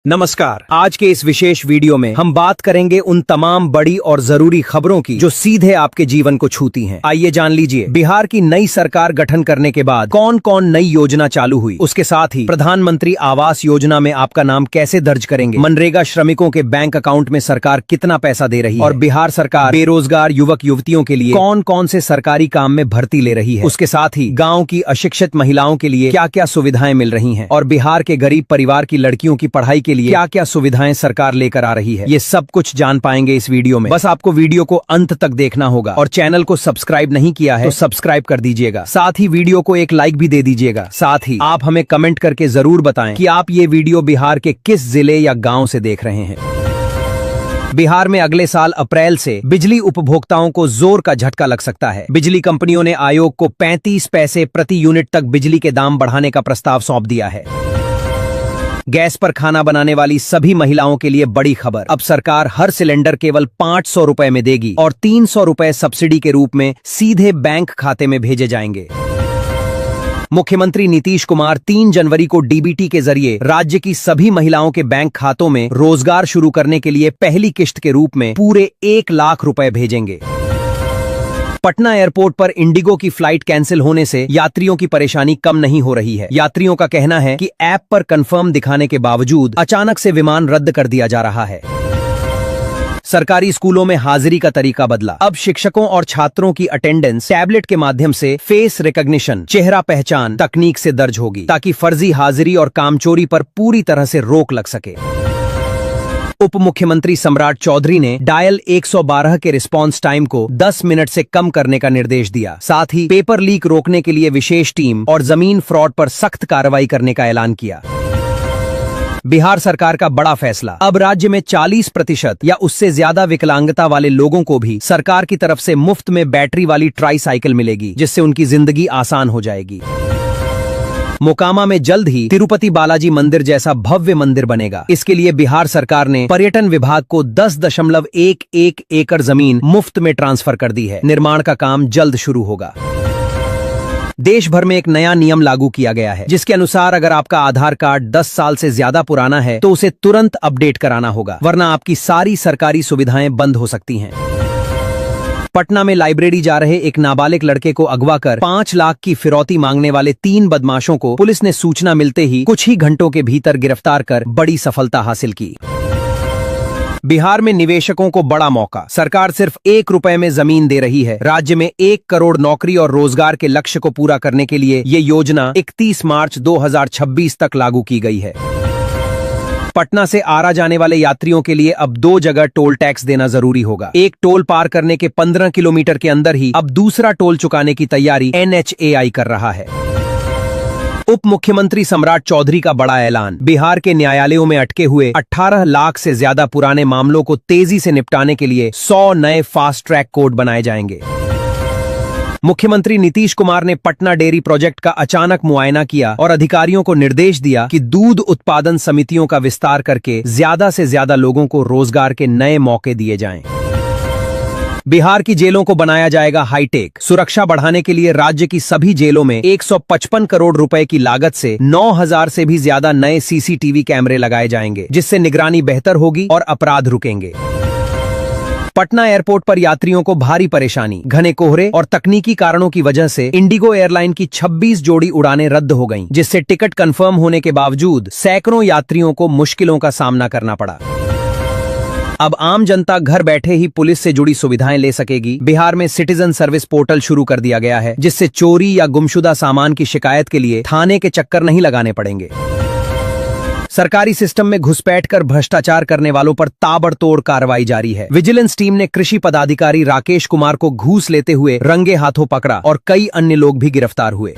नमस्कार। आज के इस विशेष वीडियो में हम बात करेंगे उन तमाम बड़ी और जरूरी खबरों की जो सीधे आपके जीवन को छूती हैं। आइए जान लीजिए बिहार की नई सरकार गठन करने के बाद कौन कौन नई योजना चालू हुई, उसके साथ ही प्रधानमंत्री आवास योजना में आपका नाम कैसे दर्ज करेंगे, मनरेगा श्रमिकों के बैंक अकाउंट में सरकार कितना पैसा दे रही है और बिहार सरकार बेरोजगार युवक युवतियों के लिए कौन कौन से सरकारी काम में भर्ती ले रही है, उसके साथ ही गाँव की अशिक्षित महिलाओं के लिए क्या क्या सुविधाएं मिल रही है और बिहार के गरीब परिवार की लड़कियों की पढ़ाई के लिए क्या क्या सुविधाएं सरकार लेकर आ रही है, ये सब कुछ जान पाएंगे इस वीडियो में। बस आपको वीडियो को अंत तक देखना होगा और चैनल को सब्सक्राइब नहीं किया है तो सब्सक्राइब कर दीजिएगा। साथ ही वीडियो को एक लाइक भी दे दीजिएगा। साथ ही आप हमें कमेंट करके जरूर बताएं कि आप ये वीडियो बिहार के किस जिले या गाँव से देख रहे हैं। बिहार में अगले साल अप्रैल से बिजली उपभोक्ताओं को जोर का झटका लग सकता है। बिजली कंपनियों ने आयोग को 35 पैसे प्रति यूनिट तक बिजली के दाम बढ़ाने का प्रस्ताव सौंप दिया है। गैस पर खाना बनाने वाली सभी महिलाओं के लिए बड़ी खबर, अब सरकार हर सिलेंडर केवल 500 रुपए में देगी और 300 रुपए सब्सिडी के रूप में सीधे बैंक खाते में भेजे जाएंगे। मुख्यमंत्री नीतीश कुमार 3 जनवरी को डीबीटी के जरिए राज्य की सभी महिलाओं के बैंक खातों में रोजगार शुरू करने के लिए पहली किश्त के रूप में पूरे 1 लाख रुपए भेजेंगे। पटना एयरपोर्ट पर इंडिगो की फ्लाइट कैंसिल होने से यात्रियों की परेशानी कम नहीं हो रही है। यात्रियों का कहना है कि ऐप पर कंफर्म दिखाने के बावजूद अचानक से विमान रद्द कर दिया जा रहा है। सरकारी स्कूलों में हाजिरी का तरीका बदला, अब शिक्षकों और छात्रों की अटेंडेंस टैबलेट के माध्यम से फेस रिकॉग्निशन चेहरा पहचान तकनीक से दर्ज होगी ताकि फर्जी हाजिरी और कामचोरी पर पूरी तरह से रोक लग सके। उप मुख्यमंत्री सम्राट चौधरी ने डायल 112 के रिस्पांस टाइम को 10 मिनट से कम करने का निर्देश दिया। साथ ही पेपर लीक रोकने के लिए विशेष टीम और जमीन फ्रॉड पर सख्त कार्रवाई करने का ऐलान किया। बिहार सरकार का बड़ा फैसला, अब राज्य में 40% या उससे ज्यादा विकलांगता वाले लोगों को भी सरकार की तरफ से मुफ्त में बैटरी वाली ट्राईसाइकिल मिलेगी, जिससे उनकी जिंदगी आसान हो जाएगी। मोकामा में जल्द ही तिरुपति बालाजी मंदिर जैसा भव्य मंदिर बनेगा। इसके लिए बिहार सरकार ने पर्यटन विभाग को 10.11 एकड़ जमीन मुफ्त में ट्रांसफर कर दी है। निर्माण का काम जल्द शुरू होगा। देश भर में एक नया नियम लागू किया गया है, जिसके अनुसार अगर आपका आधार कार्ड 10 साल से ज्यादा पुराना है तो उसे तुरंत अपडेट कराना होगा, वरना आपकी सारी सरकारी सुविधाएं बंद हो सकती हैं। पटना में लाइब्रेरी जा रहे एक नाबालिग लड़के को अगवा कर 5 लाख की फिरौती मांगने वाले 3 बदमाशों को पुलिस ने सूचना मिलते ही कुछ ही घंटों के भीतर गिरफ्तार कर बड़ी सफलता हासिल की। बिहार में निवेशकों को बड़ा मौका, सरकार सिर्फ 1 रुपए में जमीन दे रही है। राज्य में 1 करोड़ नौकरी और रोजगार के लक्ष्य को पूरा करने के लिए ये योजना 31 मार्च 2026 तक लागू की गई है। पटना से आरा जाने वाले यात्रियों के लिए अब 2 जगह टोल टैक्स देना जरूरी होगा। एक टोल पार करने के 15 किलोमीटर के अंदर ही अब दूसरा टोल चुकाने की तैयारी NHAI कर रहा है। उप मुख्यमंत्री सम्राट चौधरी का बड़ा ऐलान, बिहार के न्यायालयों में अटके हुए 18 लाख से ज्यादा पुराने मामलों को तेजी से निपटाने के लिए 100 नए फास्ट ट्रैक कोर्ट बनाए जाएंगे। मुख्यमंत्री नीतीश कुमार ने पटना डेयरी प्रोजेक्ट का अचानक मुआयना किया और अधिकारियों को निर्देश दिया कि दूध उत्पादन समितियों का विस्तार करके ज्यादा से ज्यादा लोगों को रोजगार के नए मौके दिए जाएं। बिहार की जेलों को बनाया जाएगा हाईटेक, सुरक्षा बढ़ाने के लिए राज्य की सभी जेलों में 155 करोड़ रुपए की लागत से 9000 से भी ज्यादा नए CCTV कैमरे लगाए जाएंगे, जिससे निगरानी बेहतर होगी और अपराध रुकेंगे। पटना एयरपोर्ट पर यात्रियों को भारी परेशानी, घने कोहरे और तकनीकी कारणों की वजह से इंडिगो एयरलाइन की 26 जोड़ी उड़ानें रद्द हो गईं, जिससे टिकट कंफर्म होने के बावजूद सैकड़ों यात्रियों को मुश्किलों का सामना करना पड़ा। अब आम जनता घर बैठे ही पुलिस से जुड़ी सुविधाएं ले सकेगी। बिहार में सिटीजन सर्विस पोर्टल शुरू कर दिया गया है, जिससे चोरी या गुमशुदा सामान की शिकायत के लिए थाने के चक्कर नहीं लगाने पड़ेंगे। सरकारी सिस्टम में घुसपैठ कर भ्रष्टाचार करने वालों पर ताबड़तोड़ कार्रवाई जारी है। विजिलेंस टीम ने कृषि पदाधिकारी राकेश कुमार को घूस लेते हुए रंगे हाथों पकड़ा और कई अन्य लोग भी गिरफ्तार हुए।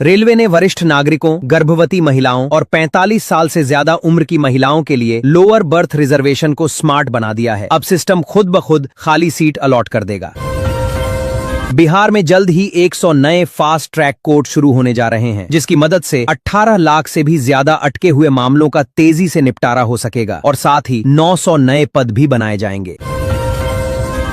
रेलवे ने वरिष्ठ नागरिकों, गर्भवती महिलाओं और 45 साल से ज्यादा उम्र की महिलाओं के लिए लोअर बर्थ रिजर्वेशन को स्मार्ट बना दिया है। अब सिस्टम खुद ब खुद खाली सीट अलॉट कर देगा। बिहार में जल्द ही 100 नए फास्ट ट्रैक कोर्ट शुरू होने जा रहे हैं, जिसकी मदद से 18 लाख से भी ज्यादा अटके हुए मामलों का तेजी से निपटारा हो सकेगा और साथ ही 900 नए पद भी बनाए जाएंगे।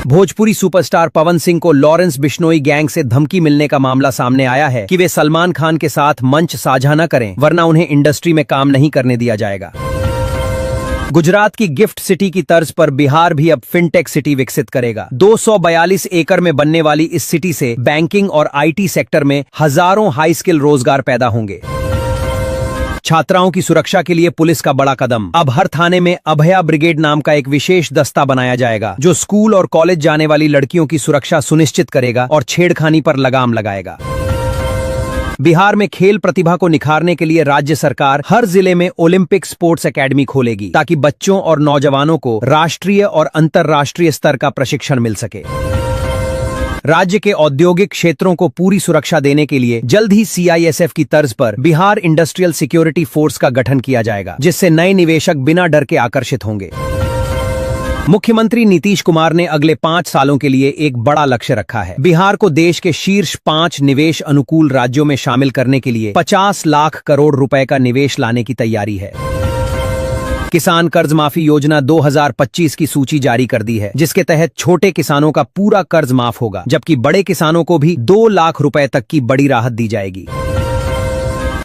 भोजपुरी सुपरस्टार पवन सिंह को लॉरेंस बिश्नोई गैंग से धमकी मिलने का मामला सामने आया है कि वे सलमान खान के साथ मंच साझा न करें, वरना उन्हें इंडस्ट्री में काम नहीं करने दिया जाएगा। गुजरात की गिफ्ट सिटी की तर्ज पर बिहार भी अब फिनटेक सिटी विकसित करेगा। 242 एकड़ में बनने वाली इस सिटी से बैंकिंग और आईटी सेक्टर में हजारों हाई स्किल रोजगार पैदा होंगे। छात्राओं की सुरक्षा के लिए पुलिस का बड़ा कदम। अब हर थाने में अभया ब्रिगेड नाम का एक विशेष दस्ता बनाया जाएगा, जो स्कूल और कॉलेज जाने वाली लड़कियों की सुरक्षा सुनिश्चित करेगा और छेड़खानी पर लगाम लगाएगा। बिहार में खेल प्रतिभा को निखारने के लिए राज्य सरकार हर जिले में ओलंपिक स्पोर्ट्स एकेडमी खोलेगी, ताकि बच्चों और नौजवानों को राष्ट्रीय और अंतर्राष्ट्रीय स्तर का प्रशिक्षण मिल सके। राज्य के औद्योगिक क्षेत्रों को पूरी सुरक्षा देने के लिए जल्द ही सीआईएसएफ की तर्ज पर बिहार इंडस्ट्रियल सिक्योरिटी फोर्स का गठन किया जाएगा, जिससे नए निवेशक बिना डर के आकर्षित होंगे। मुख्यमंत्री नीतीश कुमार ने अगले 5 सालों के लिए एक बड़ा लक्ष्य रखा है। बिहार को देश के शीर्ष 5 निवेश अनुकूल राज्यों में शामिल करने के लिए 50 लाख करोड़ रुपए का निवेश लाने की तैयारी है। किसान कर्ज माफी योजना 2025 की सूची जारी कर दी है, जिसके तहत छोटे किसानों का पूरा कर्ज माफ होगा, जबकि बड़े किसानों को भी 2 लाख रुपए तक की बड़ी राहत दी जाएगी।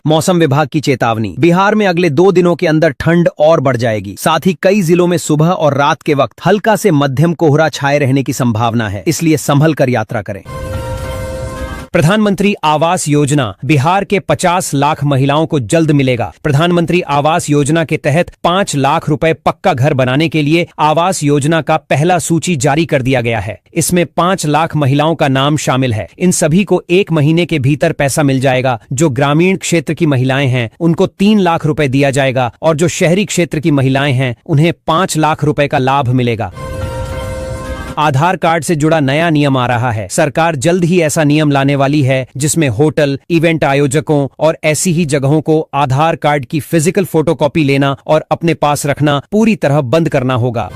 मौसम विभाग की चेतावनी। बिहार में अगले 2 दिनों के अंदर ठंड और बढ़ जाएगी। साथ ही कई जिलों में सुबह और रात के वक्त हल्का से मध्यम कोहरा छाए रहने की संभावना है, इसलिए संभल कर यात्रा करें। प्रधानमंत्री आवास योजना बिहार के 50 लाख महिलाओं को जल्द मिलेगा। प्रधानमंत्री आवास योजना के तहत 5 लाख रुपए पक्का घर बनाने के लिए आवास योजना का पहला सूची जारी कर दिया गया है। इसमें 5 लाख महिलाओं का नाम शामिल है। इन सभी को 1 महीने के भीतर पैसा मिल जाएगा। जो ग्रामीण क्षेत्र की महिलाएं हैं उनको 3 लाख रुपए दिया जाएगा, और जो शहरी क्षेत्र की महिलाएं हैं उन्हें 5 लाख रुपए का लाभ मिलेगा। आधार कार्ड से जुड़ा नया नियम आ रहा है। सरकार जल्द ही ऐसा नियम लाने वाली है, जिसमें होटल, इवेंट आयोजकों और ऐसी ही जगहों को आधार कार्ड की फिजिकल फोटोकॉपी लेना और अपने पास रखना पूरी तरह बंद करना होगा।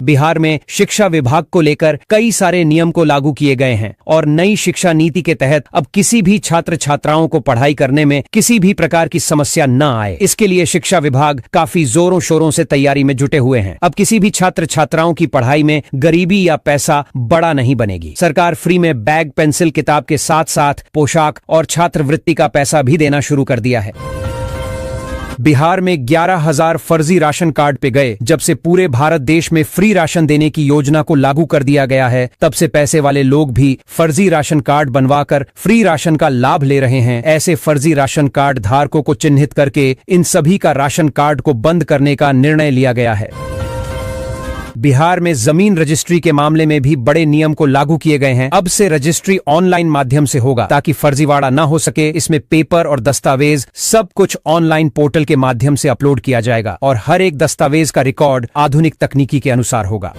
बिहार में शिक्षा विभाग को लेकर कई सारे नियम को लागू किए गए हैं, और नई शिक्षा नीति के तहत अब किसी भी छात्र छात्राओं को पढ़ाई करने में किसी भी प्रकार की समस्या न आए, इसके लिए शिक्षा विभाग काफी जोरों शोरों से तैयारी में जुटे हुए हैं। अब किसी भी छात्र छात्राओं की पढ़ाई में गरीबी या पैसा बड़ा नहीं बनेगी। सरकार फ्री में बैग, पेंसिल, किताब के साथ साथ पोशाक और छात्रवृत्ति का पैसा भी देना शुरू कर दिया है। बिहार में 11,000 फर्जी राशन कार्ड पे गए। जब से पूरे भारत देश में फ्री राशन देने की योजना को लागू कर दिया गया है, तब से पैसे वाले लोग भी फर्जी राशन कार्ड बनवाकर फ्री राशन का लाभ ले रहे हैं। ऐसे फर्जी राशन कार्ड धारकों को चिन्हित करके इन सभी का राशन कार्ड को बंद करने का निर्णय लिया गया है। बिहार में जमीन रजिस्ट्री के मामले में भी बड़े नियम को लागू किए गए हैं। अब से रजिस्ट्री ऑनलाइन माध्यम से होगा, ताकि फर्जीवाड़ा न हो सके। इसमें पेपर और दस्तावेज सब कुछ ऑनलाइन पोर्टल के माध्यम से अपलोड किया जाएगा, और हर एक दस्तावेज का रिकॉर्ड आधुनिक तकनीकी के अनुसार होगा।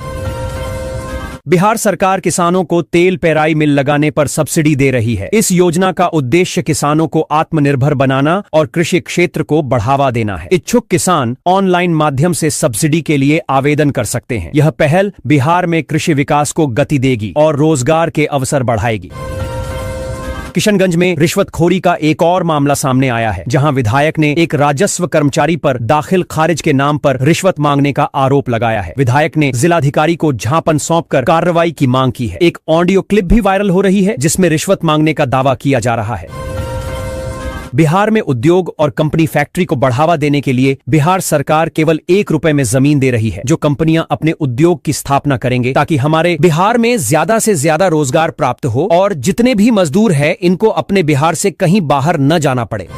बिहार सरकार किसानों को तेल पेराई मिल लगाने पर सब्सिडी दे रही है। इस योजना का उद्देश्य किसानों को आत्मनिर्भर बनाना और कृषि क्षेत्र को बढ़ावा देना है। इच्छुक किसान ऑनलाइन माध्यम से सब्सिडी के लिए आवेदन कर सकते हैं। यह पहल बिहार में कृषि विकास को गति देगी और रोजगार के अवसर बढ़ाएगी। किशनगंज में रिश्वतखोरी का एक और मामला सामने आया है, जहां विधायक ने एक राजस्व कर्मचारी पर दाखिल खारिज के नाम पर रिश्वत मांगने का आरोप लगाया है। विधायक ने जिलाधिकारी को ज्ञापन सौंपकर कार्रवाई की मांग की है। एक ऑडियो क्लिप भी वायरल हो रही है, जिसमें रिश्वत मांगने का दावा किया जा रहा है। बिहार में उद्योग और कंपनी फैक्ट्री को बढ़ावा देने के लिए बिहार सरकार केवल 1 रुपए में जमीन दे रही है, जो कंपनियां अपने उद्योग की स्थापना करेंगे, ताकि हमारे बिहार में ज्यादा से ज्यादा रोजगार प्राप्त हो और जितने भी मजदूर हैं इनको अपने बिहार से कहीं बाहर न जाना पड़े।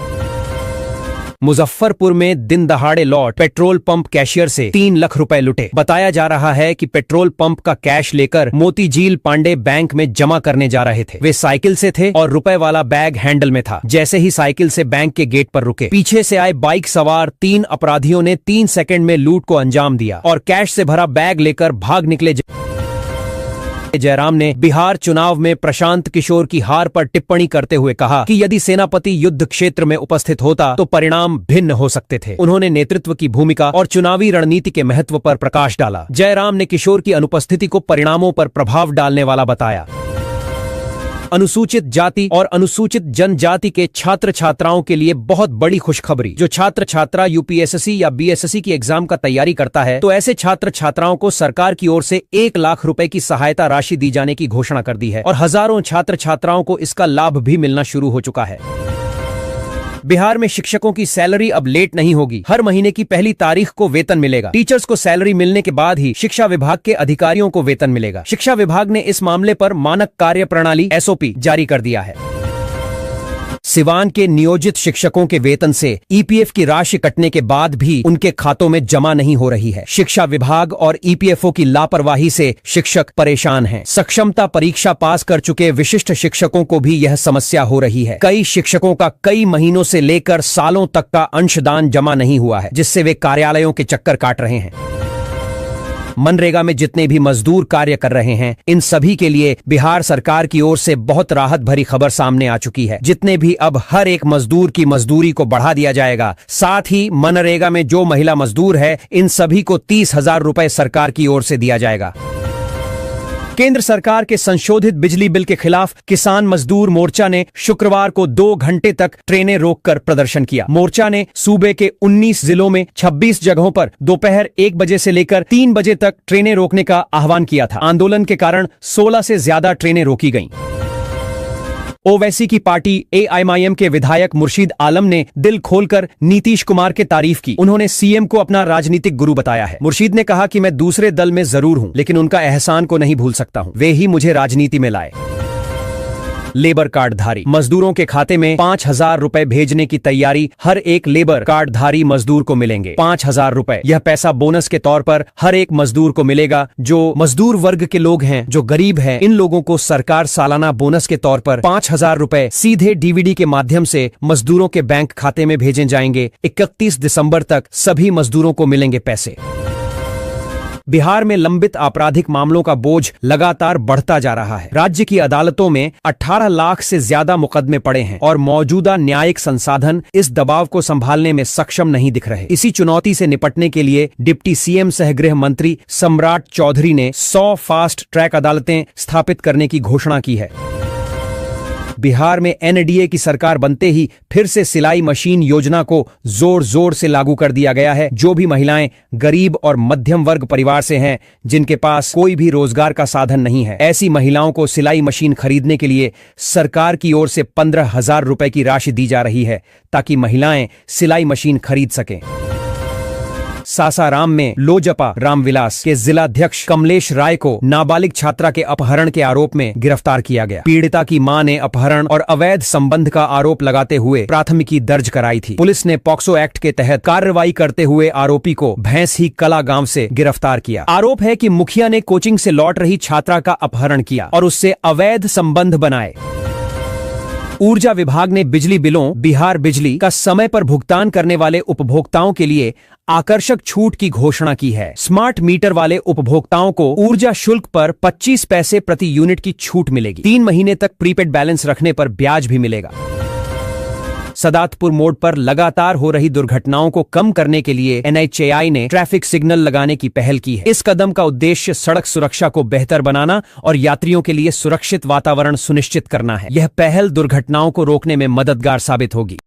मुजफ्फरपुर में दिन दहाड़े लौट पेट्रोल पंप कैशियर से 3 लाख रुपए लुटे। बताया जा रहा है कि पेट्रोल पंप का कैश लेकर मोतीझील पांडे बैंक में जमा करने जा रहे थे। वे साइकिल से थे और रुपए वाला बैग हैंडल में था। जैसे ही साइकिल से बैंक के गेट पर रुके, पीछे से आए बाइक सवार 3 अपराधियों ने 3 सेकंड में लूट को अंजाम दिया और कैश से भरा बैग लेकर भाग निकले। जयराम ने बिहार चुनाव में प्रशांत किशोर की हार पर टिप्पणी करते हुए कहा कि यदि सेनापति युद्ध क्षेत्र में उपस्थित होता तो परिणाम भिन्न हो सकते थे। उन्होंने नेतृत्व की भूमिका और चुनावी रणनीति के महत्व पर प्रकाश डाला। जयराम ने किशोर की अनुपस्थिति को परिणामों पर प्रभाव डालने वाला बताया। अनुसूचित जाति और अनुसूचित जनजाति के छात्र छात्राओं के लिए बहुत बड़ी खुशखबरी। जो छात्र छात्रा यूपीएससी या बीएसएससी की एग्जाम का तैयारी करता है तो ऐसे छात्र छात्राओं को सरकार की ओर से 1 लाख रुपए की सहायता राशि दी जाने की घोषणा कर दी है और हजारों छात्र छात्राओं को इसका लाभ भी मिलना शुरू हो चुका है। बिहार में शिक्षकों की सैलरी अब लेट नहीं होगी। हर महीने की पहली तारीख को वेतन मिलेगा। टीचर्स को सैलरी मिलने के बाद ही शिक्षा विभाग के अधिकारियों को वेतन मिलेगा। शिक्षा विभाग ने इस मामले पर मानक कार्य प्रणाली एसओपी जारी कर दिया है। सिवान के नियोजित शिक्षकों के वेतन से ईपीएफ की राशि कटने के बाद भी उनके खातों में जमा नहीं हो रही है। शिक्षा विभाग और ईपीएफओ की लापरवाही से शिक्षक परेशान हैं। सक्षमता परीक्षा पास कर चुके विशिष्ट शिक्षकों को भी यह समस्या हो रही है। कई शिक्षकों का कई महीनों से लेकर सालों तक का अंशदान जमा नहीं हुआ है, जिससे वे कार्यालयों के चक्कर काट रहे हैं। मनरेगा में जितने भी मजदूर कार्य कर रहे हैं, इन सभी के लिए बिहार सरकार की ओर से बहुत राहत भरी खबर सामने आ चुकी है। जितने भी अब हर एक मजदूर की मजदूरी को बढ़ा दिया जाएगा। साथ ही मनरेगा में जो महिला मजदूर है, इन सभी को 30,000 रुपए सरकार की ओर से दिया जाएगा। केंद्र सरकार के संशोधित बिजली बिल के खिलाफ किसान मजदूर मोर्चा ने शुक्रवार को 2 घंटे तक ट्रेनें रोककर प्रदर्शन किया। मोर्चा ने सूबे के 19 जिलों में 26 जगहों पर दोपहर 1 बजे से लेकर 3 बजे तक ट्रेनें रोकने का आह्वान किया था। आंदोलन के कारण 16 से ज्यादा ट्रेनें रोकी गईं। ओवैसी की पार्टी एआईएमआईएम के विधायक मुर्शीद आलम ने दिल खोलकर नीतीश कुमार की तारीफ की। उन्होंने सीएम को अपना राजनीतिक गुरु बताया है। मुर्शीद ने कहा कि मैं दूसरे दल में जरूर हूं, लेकिन उनका एहसान को नहीं भूल सकता हूं। वे ही मुझे राजनीति में लाए। लेबर कार्डधारी मजदूरों के खाते में 5,000 रुपए भेजने की तैयारी। हर एक लेबर कार्डधारी मजदूर को मिलेंगे 5,000 रुपए। यह पैसा बोनस के तौर पर हर एक मजदूर को मिलेगा। जो मजदूर वर्ग के लोग हैं, जो गरीब हैं, इन लोगों को सरकार सालाना बोनस के तौर पर 5,000 रुपए सीधे डीवीडी के माध्यम से मजदूरों के बैंक खाते में भेजे जाएंगे। 31 दिसंबर तक सभी मजदूरों को मिलेंगे पैसे। बिहार में लंबित आपराधिक मामलों का बोझ लगातार बढ़ता जा रहा है। राज्य की अदालतों में 18 लाख से ज्यादा मुकदमे पड़े हैं और मौजूदा न्यायिक संसाधन इस दबाव को संभालने में सक्षम नहीं दिख रहे। इसी चुनौती से निपटने के लिए डिप्टी सीएम सह गृह मंत्री सम्राट चौधरी ने 100 फास्ट ट्रैक अदालतें स्थापित करने की घोषणा की है। बिहार में एनडीए की सरकार बनते ही फिर से सिलाई मशीन योजना को जोर जोर से लागू कर दिया गया है। जो भी महिलाएं गरीब और मध्यम वर्ग परिवार से हैं, जिनके पास कोई भी रोजगार का साधन नहीं है, ऐसी महिलाओं को सिलाई मशीन खरीदने के लिए सरकार की ओर से 15,000 रुपए की राशि दी जा रही है, ताकि महिलाएं सिलाई मशीन खरीद सकें। सासाराम में लोजपा रामविलास के जिलाध्यक्ष कमलेश राय को नाबालिग छात्रा के अपहरण के आरोप में गिरफ्तार किया गया। पीड़िता की मां ने अपहरण और अवैध संबंध का आरोप लगाते हुए प्राथमिकी दर्ज कराई थी। पुलिस ने पॉक्सो एक्ट के तहत कार्रवाई करते हुए आरोपी को भैंसही कला गांव से गिरफ्तार किया। आरोप है कि मुखिया ने कोचिंग से लौट रही छात्रा का अपहरण किया और उससे अवैध संबंध बनाए। ऊर्जा विभाग ने बिजली बिलों बिहार बिजली का समय पर भुगतान करने वाले उपभोक्ताओं के लिए आकर्षक छूट की घोषणा की है। स्मार्ट मीटर वाले उपभोक्ताओं को ऊर्जा शुल्क पर 25 पैसे प्रति यूनिट की छूट मिलेगी। 3 महीने तक प्रीपेड बैलेंस रखने पर ब्याज भी मिलेगा। सदातपुर मोड़ पर लगातार हो रही दुर्घटनाओं को कम करने के लिए एनएचएआई ने ट्रैफिक सिग्नल लगाने की पहल की है। इस कदम का उद्देश्य सड़क सुरक्षा को बेहतर बनाना और यात्रियों के लिए सुरक्षित वातावरण सुनिश्चित करना है। यह पहल दुर्घटनाओं को रोकने में मददगार साबित होगी।